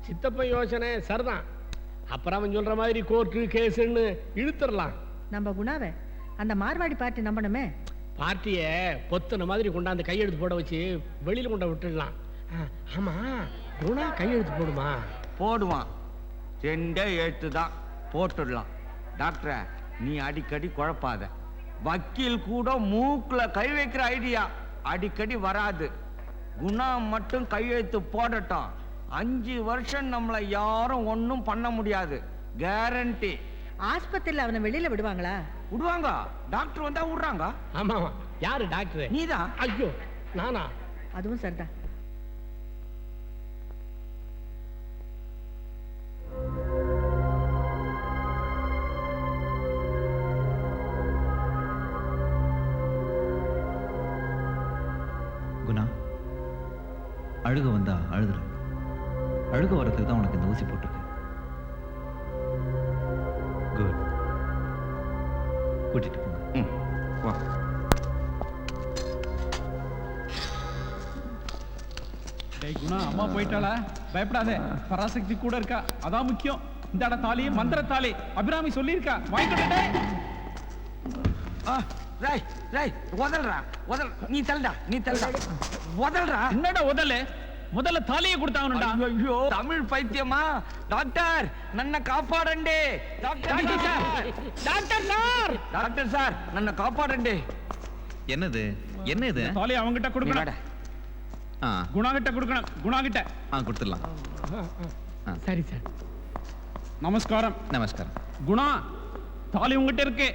சித்தப்பன் யோசனை சரிதான். அப்புறம் அவன் சொல்ற மாதிரி கோர்ட்டு கேஸுன்னு இழுத்துடலாம். நம்ம குணாவை அந்த மார்வாடி பார்ட்டி நம்பணுமே. பார்ட்டிய பொத்தன மாதிரி கொண்டாந்து கையெழுத்து போட வச்சு வெளியில கொண்ட விட்டுடலாம். ஆமா, குணா கையெழுத்து போடுமா? போடுவான். 2 எழுத்து தான், போட்டுடலாம். டாக்டரை நீ அடிக்கடி குழப்பாத. வக்கீல் கூட மூக்குல கை வைக்கிற ஐடியா அடிக்கடி வராது. குணா மட்டும் கையெழுத்து போடட்டும். 5 வருஷம் நம்மளை யாரும் ஒன்னும் பண்ண முடியாது, கேரண்டி. ஆஸ்பத்திரியில் அவனை வெளியில விடுவாங்களா? விடுவாங்க. டாக்டர் வந்தா விடுறாங்க. ஆமா. யாரு டாக்டர்? நீதான். ஐயோ, நானா? அதுவும் சரிதான். குணா, அழுக வந்தா அழுதுற. அழுக வரதுக்கு தான் உனக்கு இந்த ஊசி போட்டிருக்கு. குட். கூட்டிட்டு போங்க. வா. டேய் குணா, அம்மா போயிட்டாளா? பயப்படாதே, பராசக்தி கூட இருக்கா, அதான் முக்கியம். இந்த தாலி மந்திர தாலி அபிராமி சொல்லியிருக்கா, வாங்கிட்டே. நீ தள்ளுடா, நீ தள்ளுடா. உதல்றா. என்னடா உதலு? முதல்ல தாலியை கொடுத்தாங்கடா. ஐயோ, தமிழ் பைத்தியமா? டாக்டர் நன்ன காப்பாடண்டே. Doctor sir, doctor sir, doctor sir நன்ன காப்பாடண்டே. என்னது? என்ன இது? தாலி அவங்கிட்ட கொடுக்கணும். குணா கிட்ட கொடுக்கணும். குணா கிட்ட கொடுத்துடலாம். சரி சார். நமஸ்காரம். நமஸ்காரம். குணா, தாலி உங்ககிட்ட இருக்கு,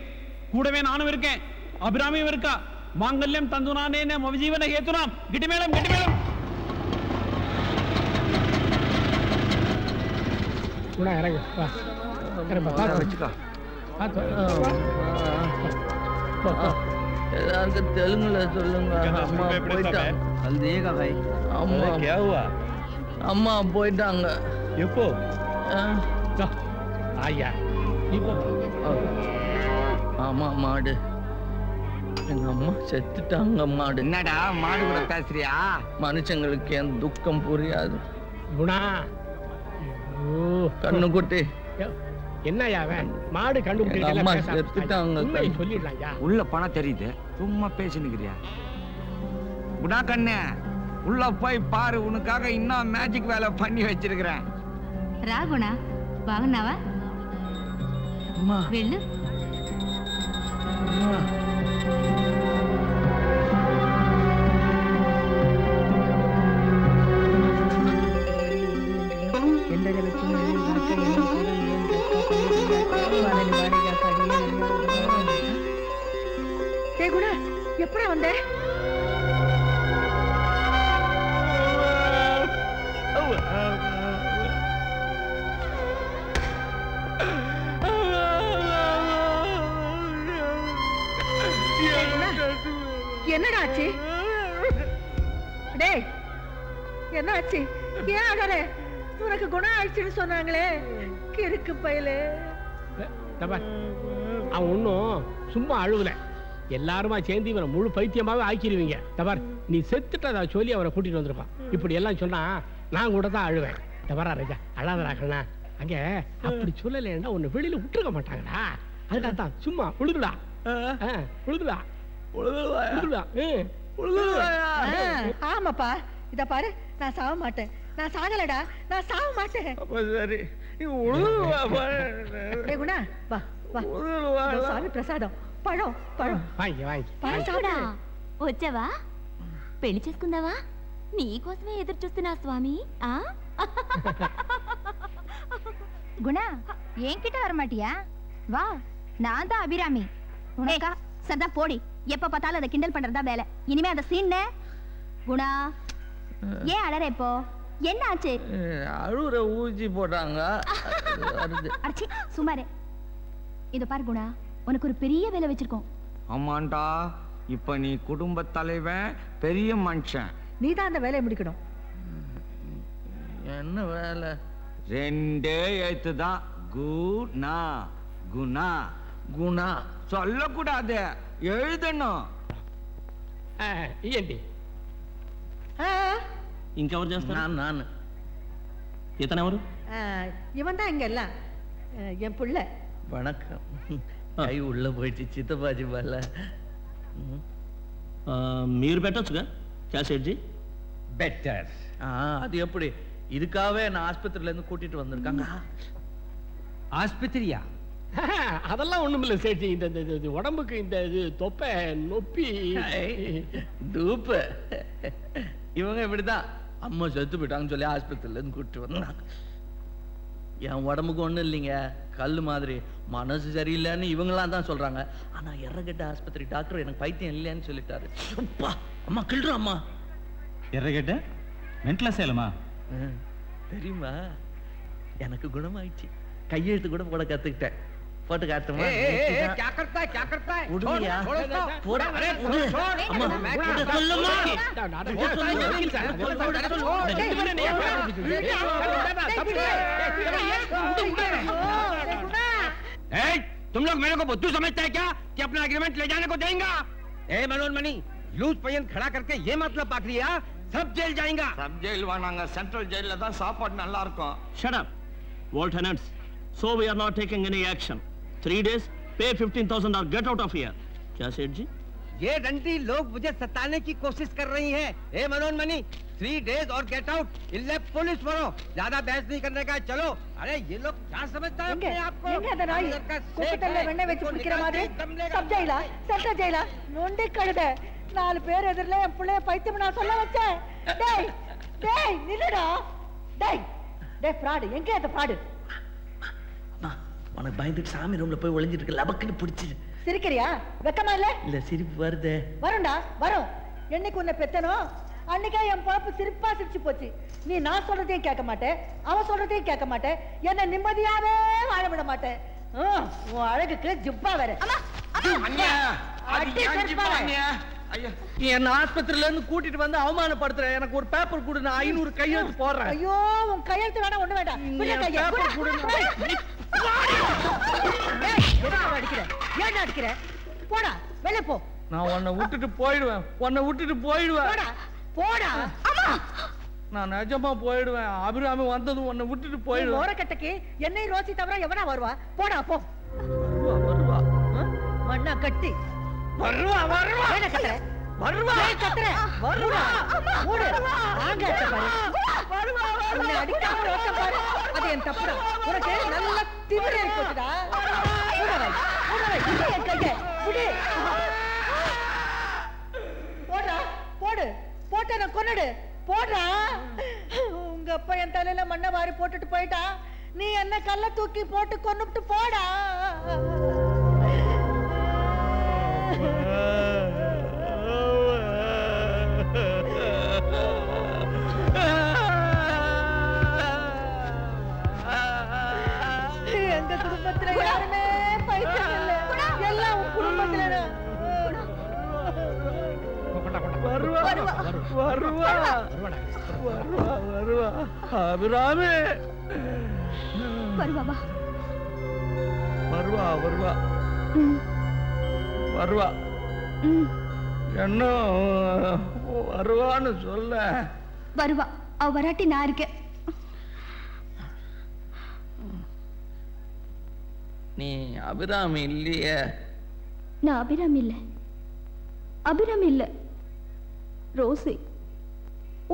கூடவே நானும் இருக்கேன், அபிராமியும் இருக்கா. மாங்கல்யம் தந்துனானே மவிஜீவன ஹேதுனாம். கிட்டிமேளம், கிட்டிமேளம். குணா இறங்கு. வச்சுக்கோ. எல்லாருக்கும் தெலுங்குல சொல்லுங்க. அம்மா போயிட்டாங்க. அம்மா போயிட்டாங்க. எப்போ? ஐயா, ஆமா, மாடு. எங்க அம்மா செத்துட்டாங்க. மாடு. என்னடா மாடு கூட பேசுறியா? மனுஷங்களுக்கு என் துக்கம் புரியாது. குணா, கண்ணு குட்டி. என்னையா மாடு அம்மா செத்துட்டாங்க. சொல்லிடலாம். உள்ள பணம் தெரியுது, சும்மா பேசினுக்கிறியா? குணா கண்ணு, உள்ள போய் பாரு, உனக்காக இன்னும் மேஜிக் வேலை பண்ணி வச்சிருக்கிறேன். రాగుణా బాగున్నావా? వెళ్ళు. குணா, எப்படா வந்த? என்னடா ஆச்சு? டேய், என்ன ஆச்சு? ஏன் அழற? உனக்கு குணம் ஆயிடுச்சுன்னு சொன்னாங்களே, கிறுக்கு பயலே. அவன் ஒன்னும் சும்மா அழுவல. எல்லாருமா சேர்ந்து இவனை முழு பைத்தியமாவே ஆக்கிடுவீங்க. தபார், நீ செத்துட்டதா சொல்லி அவரை கூட்டிட்டு வந்திருப்பான். இப்படி எல்லாம் சொன்னா நான் கூட தான் அழுவேன். தபாரா ராஜா, அழாதராக்கண்ணா. அங்க அப்படி சொல்லலைன்னா உன்னை வெளியில விட்டுருக்க மாட்டாங்கடா. அதுக்காகத்தான் சும்மா உழுதுடா, உழுதுடா, உழுதுடா. ஆமாப்பா, இத பாரு, நான் சாவ மாட்டேன். நான் சாகலடா, நான் சாவ மாட்டேன். சரி, குணா, வா வா. சாமி பிரசாதம், పழం పழం వచ్చావా? పెళ్లి చేసుకుందావా? నీకోసమే ఎదురు చూస్తున్నా స్వామి. குணா, என்கிட்ட வர மாட்டியா? வா, நான் தான் அபிராமி. உனக்கா சதா போடி. எப்ப பார்த்தாலும் அதை கிண்டல் பண்றதா வேலை. இனிமே அதை சீன்ன. குணா, ஏன் அழற? இப்போ என்ன ஆச்சு? அழுற ஊசி போட்டாங்க. அடச்சி, சுமாரே. இது பாரு குணா, உனக்கு ஒரு பெரிய வேலை வச்சிருக்கோம். ஆமாண்டா, இப்ப நீ குடும்ப தலைவன், பெரிய மனுஷன். நீ தான் அந்த வேலையை முடிக்கணும். என்ன வேலை? 2 எழுத்து தான். குணா. குணா குணா சொல்லக்கூடாது, எழுதணும். ఏంటి ఇంకెవరు చేస్తారు? నాన్న. எத்தனை வரும்? இவன் தான் இங்க எல்லாம் என் புள்ள. வணக்கம். கை உள்ள போயிடுச்சு சித்தப்பாஜி பால. మీరు పెట్టొచ్చుగా क्या सेठ जी? பெட்டர். அது எப்படி? இதுக்காகவே நான் ஆஸ்பத்திரியில இருந்து கூட்டிட்டு வந்திருக்காங்க. ஆஸ்பத்திரியா? அதெல்லாம் ஒண்ணுமில்ல சேட்சி. இந்த உடம்புக்கு இந்த இது தொப்பை நொப்பி டூப்பு. இவங்க இப்படிதான் அம்மா செத்து போயிட்டாங்கன்னு சொல்லி ஆஸ்பத்திரியில இருந்து கூட்டிட்டு வந்தாங்க. என் உடம்புக்கு ஒண்ணும் இல்லைங்க, கல் மாதிரி. மனசு சரியில்லைன்னு இவங்களாம் தான் சொல்றாங்க. ஆனா எர்ரகெட்ட ஆஸ்பத்திரி டாக்டர் எனக்கு பைத்தியம் இல்லைன்னு சொல்லிட்டாரு. அப்பா, அம்மா கிள்ற அம்மா. எர்ரகெட்ட மென்டல் அசைலமா? தெரியுமா? எனக்கு குணமாயிடுச்சு. கையெழுத்து கூட போட கத்துக்கிட்டேன். போட்டு காட்டுமா? क्या करता है क्या करता है? உடுமையா? போடா. உடு. அம்மா, உடு சொல்லுமா? तुम लोग मेरे को बुद्धू समझते हैं क्या कि अपना एग्रीमेंट ले जाने को देंगे? मनोज मनी लूज पयन खड़ा करके ये मतलब पाक लिया, सब जेल जाएगा. सब जेल வேணாங்க, சென்ட்ரல் ஜெயில தான் சாப்பாடு நல்லா இருக்கும். Shut up, all tenants. So we are not taking any action. 3 days, pay 15,000 or get out of here. क्या सेठ जी? ये डंडी लोग मुझे सताने की कोशिश कर रही हैं. ए मनोज मनी 3 days और गेट आउट. इल्ले पुलिस बनो, ज्यादा बहस नहीं करने का. चलो. अरे ये लोग क्या समझता है अपने आप को? எங்க அந்த நாய் குப்பத்தல்ல வெண்ணெய் வச்சு குடிக்கிற மாதிரி சப் ஜெயிலா சென்ட்ரல் ஜெயிலா நொண்டி கழுத. 4 பேர் எதிரில என் பிள்ளைய பைத்தியம் நான் சொல்ல வச்சேன். டேய் டேய் நில்லுடா. டேய் டேய் ஃப்ராடு. எங்க அந்த ஃப்ராடு? உனக்கு பயந்துட்டு சாமி ரூம்ல போய் ஒளிஞ்சிட்டு இருக்க. லபக்குன்னு பிடிச்சிரு. சிரிக்கிறியா? வெக்கமா இல்ல? இல்ல சிரிப்பு வருதே. வரும்டா வரும். என்னைக்கு உன்னை பெத்தனோ அன்னைக்கே என் பொழப்பு சிரிப்பா சிரிச்சு போச்சு. நீ நான் சொல்றதையும் கேட்க மாட்டேன், அவன் சொல்றதையும் கேட்க மாட்டேன், என்ன நிம்மதியாவே வாழ விட மாட்டேன். உன் அழகுக்கு ஜிப்பா வேற. என்ன ஆஸ்பத்திரியில இருந்து கூட்டிட்டு வந்து அவமானப்படுத்துற. எனக்கு ஒரு பேப்பர் கொடு, நான் 500 கையெழுத்து போடுறேன். ஐயோ உன் கையெழுத்து வேணா ஒண்ணு வேண்டாம். அடிக்கிற போடா வெளிய போ. நான் உன்னை விட்டுட்டு போயிடுவேன். உன்னை விட்டுட்டு போயிடுவேன். போடா போடா. நான் நிஜமா போயிடுவேன். அபிராமி வந்ததும் உன்னை விட்டுட்டு போயிடுவேன். ஓரக்கட்டைக்கு என்னை ரோசி தவிர எவனா வருவா? போடா போ. வருவா மண்ணா கட்டி வருவா வருவா என்ன கத்துற? வருவா கத்துற. வருவா மூடு. ஆங்க பாரு. உன்னை அடிக்காம ரோக்க பாரு. அது என் தப்புடா. உனக்கு நல்ல திமிரு போச்சுடா. மூடவை என் கைய புடி. போடா போடு. போட்ட நான் கொன்னுடு. போடா. உங்க அப்பா என் தலையில மண்ணை வாரி போட்டுட்டு போயிட்டா. நீ என்ன கல்ல தூக்கி போட்டு கொன்னுட்டு போடா. எங்க குடும்பத்துல யாருமே பைத்தியம் இல்ல. எல்லாம் உன் குடும்பத்துல வருவா வருவா வருவா வருவா. அபிராமி வருவாவா? வருவா வருவா வருவா. என்ன வருவான்னு சொல்ல. வருவா. அவ வராட்டி நான் இருக்கேன். நீ அபிராமி இல்லையே. நான் அபிராமி இல்ல. அபிராமி இல்ல, ரோசி.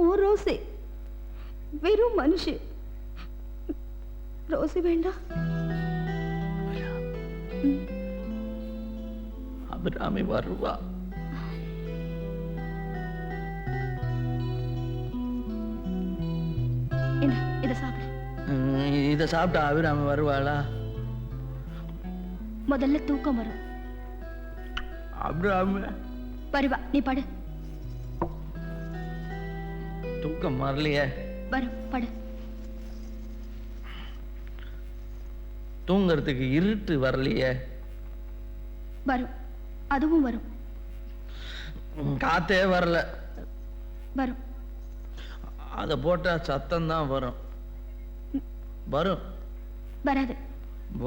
ஓ ரோசி வெறும் மனுஷி. ரோசி வேண்டாம். அபிராமி வருவா. என்ன இத சாப்பிடு. இத சாப்பிட்டா அபிராமி வருவாளா? முதல்ல தூக்கம் வரும். அபிராமி வருவா. நீ படு. தூக்கம் வரலையே. வரும் படு. தூங்கறதுக்கு இருட்டு வரலையே. வரும். அதுவும் வரும். காத்தே வரல. வரும். அத போட்டா சத்தம் தான் வரும். வரும். வராது.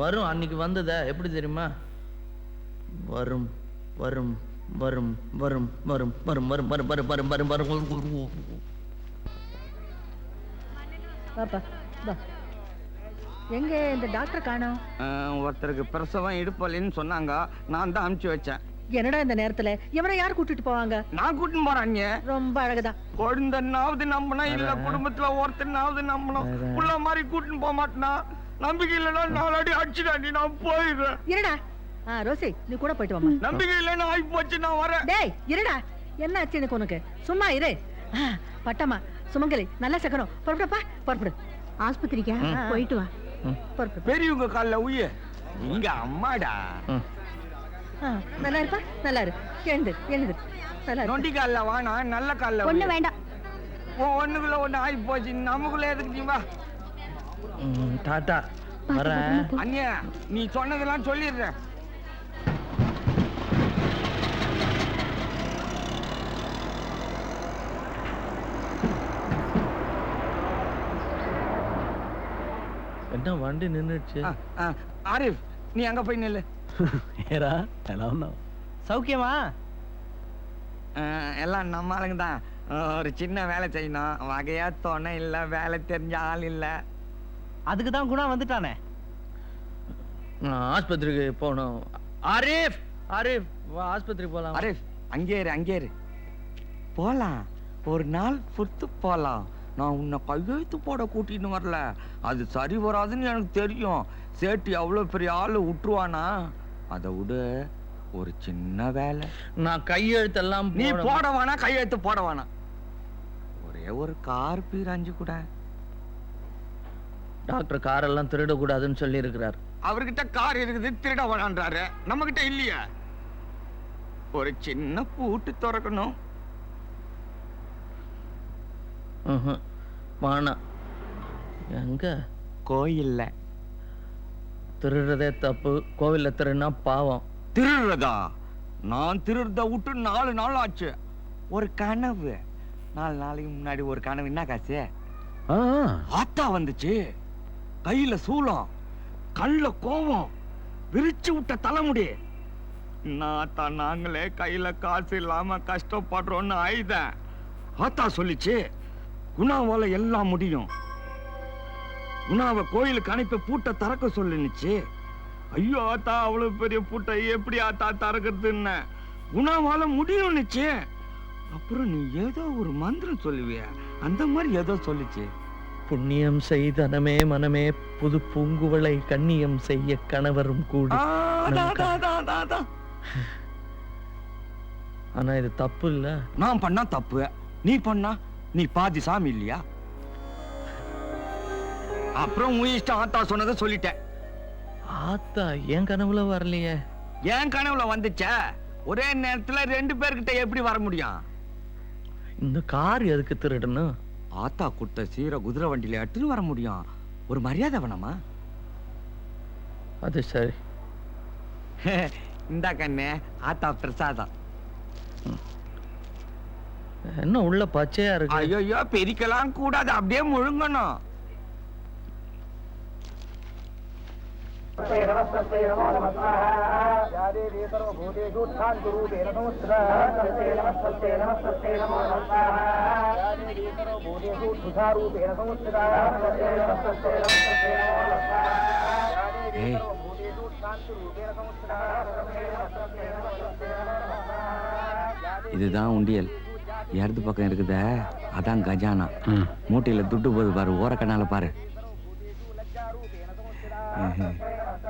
வரும். அன்னைக்கு வந்ததா எப்படி தெரியுமா? வரும் வரும் வரும் வரும் வரும் வரும் வரும் வரும் வரும் வரும் வரும் வரும். பாப்பா வா. எங்க இந்த டாக்டர் காணோம்? ஒருத்தருக்கு பிரசவம் இடுப்பலின்னு சொன்னாங்க, நான் தான் அனுப்பிச்சு வச்சேன். என்னடா இந்த நேரத்துல இவனை யார் கூட்டிட்டு போவாங்க? நான் கூட்டின்னு போறேன். ரொம்ப அழகுதான். குழந்தைனாவது நம்பணும், இல்ல குடும்பத்துல ஒருத்தனாவது நம்பணும். உள்ள மாதிரி கூட்டின்னு போக மாட்டேனா? நம்பிக்கை இல்லைன்னா நாலடி அடிச்சுடாண்டி, நான் போயிடுறேன். இருடா. ரோசி, நீ கூட போயிட்டு வாமா. நம்பிக்கை இல்லைன்னா ஆகி போச்சு, நான் வரேன். டேய் இருடா, என்ன ஆச்சு எனக்கு உனக்கு? சும்மா இரு. பட்டம்மா, சுமங்கலி, நல்லா சக்கணும். புறப்படுப்பா, புறப்படு. ஆஸ்பத்திரிக்கா? போயிட்டு வா. புறப்படு. பெரியவங்க காலில் உய்ய, இங்க அம்மாடா. நல்லா இருப்பா, நல்லா இரு. எழுந்து எழுந்து. நல்லா இரு. நொண்டி காலில் வானா, நல்ல காலில் ஒண்ணு வேண்டாம். ஒண்ணுக்குள்ள ஒண்ணு ஆகி போச்சு, நமக்குள்ள எதுக்கு நீ வா. டாட்டா வரேன். அண்ணியா, நீ சொன்னதெல்லாம் சொல்லிடுறேன். என்ன வண்டி நின்றுச்சு? ஆரிஃப், நீ அங்க போய் நில்லு. ஏரா ఎలా ఉన్నావు? சௌக்கியமா? எல்லாம் நம்ம ஆளுங்க தான். ஒரு சின்ன வேலை செய்யணும், வகையா துணை இல்ல, வேலை தெரிஞ்ச ஆள் இல்ல. அதுக்கு தான் குணா வந்துட்டானே. ஆஸ்பத்திரிக்கு போகணும். ஆரிஃப், ஆரிஃப் வா, ஆஸ்பத்திரி போலாம். ஆரிஃப், அங்கே இரு, அங்கே இரு. போலாம், ஒரு நாள் பொறுத்து போலாம். நான் உன்னை கையெழுத்து போட கூட்டின்னு வரல, அது சரி வராதுன்னு எனக்கு தெரியும். சேட்டு அவ்வளவு பெரிய ஆளு விட்டுருவானா? அதை விட ஒரு சின்ன வேலை. நான் கையெழுத்தெல்லாம் நீ போட வேணா, கையெழுத்து போட வேணாம். ஒரே ஒரு கார் பீராஞ்சு கூட. டாக்டர் காரெல்லாம் திருடக்கூடாதுன்னு சொல்லி இருக்கிறார். அவர்கிட்ட கார் இருக்குது, திருட வேணான்றாரு. நம்ம கிட்ட இல்லையா? ஒரு சின்ன பூட்டு திறக்கணும். வாணா. எங்க? கோயில்ல. திருடுறதே தப்பு, கோவில்ல திருடுனா பாவம். திருடுறதா? நான் திருடுறத விட்டு 4 நாள் ஆச்சு. ஒரு கனவு, 4 நாளைக்கு முன்னாடி ஒரு கனவு. என்ன காசு? ஆத்தா வந்துச்சு, கையில சூலம், கல்ல கோவம், விரிச்சு விட்ட தலைமுடி. ஆத்தா, நாங்களே கையில காசு இல்லாம கஷ்டப்படுறோம்னு ஆயுதேன். ஆத்தா சொல்லிச்சு, குணாவால எல்லாம் முடியும். குணாவை கோயிலுக்கு அனுப்பி பூட்டை திறக்க சொல்லுச்சு. ஐயோ ஆத்தா, அவ்வளவு பெரிய பூட்டை எப்படி ஆத்தா திறக்கிறதுன்னு. குணாவால முடியும்னுச்சு. அப்புறம் நீ ஏதோ ஒரு மந்திரம் சொல்லுவிய, அந்த மாதிரி ஏதோ சொல்லிச்சு. புண்ணியம் செய்தனமே மனமே, புது பூங்குவளை கண்ணியம் செய்ய கணவரும் கூடி. ஆனா இது தப்பு இல்ல. நான் பண்ணா தப்பு, நீ பண்ணா நீ பாதி சாமி இல்லையா? அப்புறம் உன் இஷ்டம், ஆத்தா சொன்னதை சொல்லிட்டேன். ஆத்தா என் கனவுல வரலையே. என் கனவுல வந்துச்ச. ஒரே நேரத்துல 2 பேர்கிட்ட எப்படி வர முடியும்? இந்த கார் எதுக்கு திருடணும்? ஆத்தா கொடுத்த சீர குதிரை வண்டியில எடுத்துன்னு வர முடியும். ஒரு மரியாதை வேணாமா? அது சரி. இந்த கண்ணே, ஆத்தா பிரசாதம். என்ன உள்ள பச்சையா இருக்கு? ஐயோ, பெரிக்கலாம் கூடாது, அப்படியே முழுங்கணும். இதுதான் உண்டியல். இடது பக்கம் இருக்குத, அதான் கஜானா. மூட்டையில துட்டு போது பாரு, ஓரக்கண்ணால பாரு.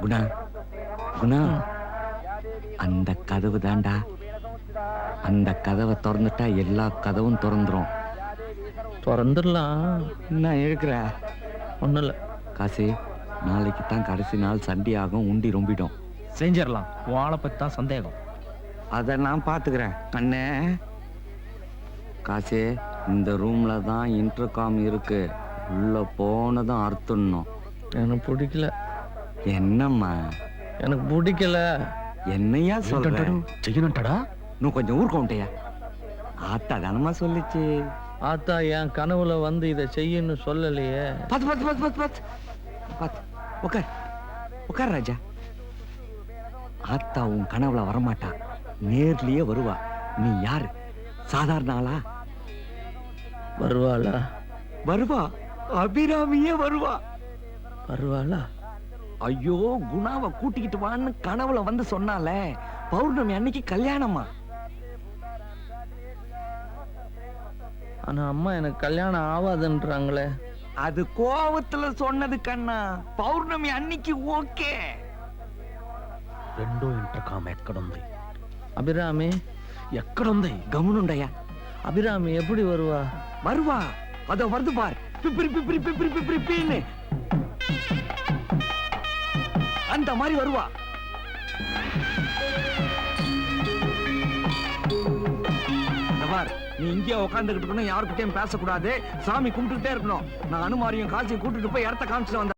குணா, குணா, அந்த கதவு தாண்டா. அந்த கதவை திறந்துட்டா எல்லா கதவும் திறந்துரும். திறந்துடலாம். என்ன இருக்கிற? ஒண்ணும் இல்ல. காசு, நாளைக்கு தான் கடைசி நாள், சண்டி ஆகும், உண்டி ரொம்பிடும். செஞ்சிடலாம். வாழை பத்தி தான் சந்தேகம். அதை நான் பார்த்துக்கிறேன் கண்ணே. காசு, இந்த ரூம்ல தான் இன்டர்காம் இருக்கு, உள்ள போனதும் அறுத்துடணும். எனக்கு பிடிக்கல. என்னம்மா? எனக்கு பிடிக்கல. என்னையா சொல்றேன்? செய்யணும்டா. இன்னும் கொஞ்சம் ஊர்க்கவுண்டையா? ஆத்தா தானம்மா சொல்லிச்சு. ஆத்தா என் கனவுல வந்து இதை செய்யன்னு சொல்லலையே. பாத்து பாத்து பாத்து பாத்து பாத்து பாத்து. உட்கார், உட்கார் ராஜா. ஆத்தா உன் கனவுல வரமாட்டா, நேர்லயே வருவா. நீ யாரு? சாதாரண ஆளா? வருவாளா? வருவா. அபிராமியே வருவா. வருவாளா? ஐயோ, குணாவை கூட்டிக்கிட்டு வான்னு கனவுல வந்து சொன்னால. பௌர்ணமி அன்னைக்கு கல்யாணமா. ஆனா அம்மா எனக்கு கல்யாணம் ஆகாதுன்றாங்களே. அது கோவத்துல சொன்னது கண்ணா. పౌర్ణమి అన్నికి ఓకే. రెండో ఇంటర్కామ్ ఎక్కడుంది? அபிராமி ఎక్కడుంది? గమనుండయ్యా. அபிராமி எப்படி வருவா? வருவா. அதோ வருது பார். பிப்ரி பிப்ரி பிப்ரி பிப்ரி பீன்னு. அந்த மாதிரி வருவா. பார், நீ இங்கே உட்காந்துக்கிட்டு இருக்கணும், யாருக்கிட்டையும் பேசக்கூடாது, சாமி கும்பிட்டுக்கிட்டே இருக்கணும். நான் அனுமாரியும் காசையும் கூட்டிட்டு போய் இடத்த காமிச்சிட்டு வந்தேன்.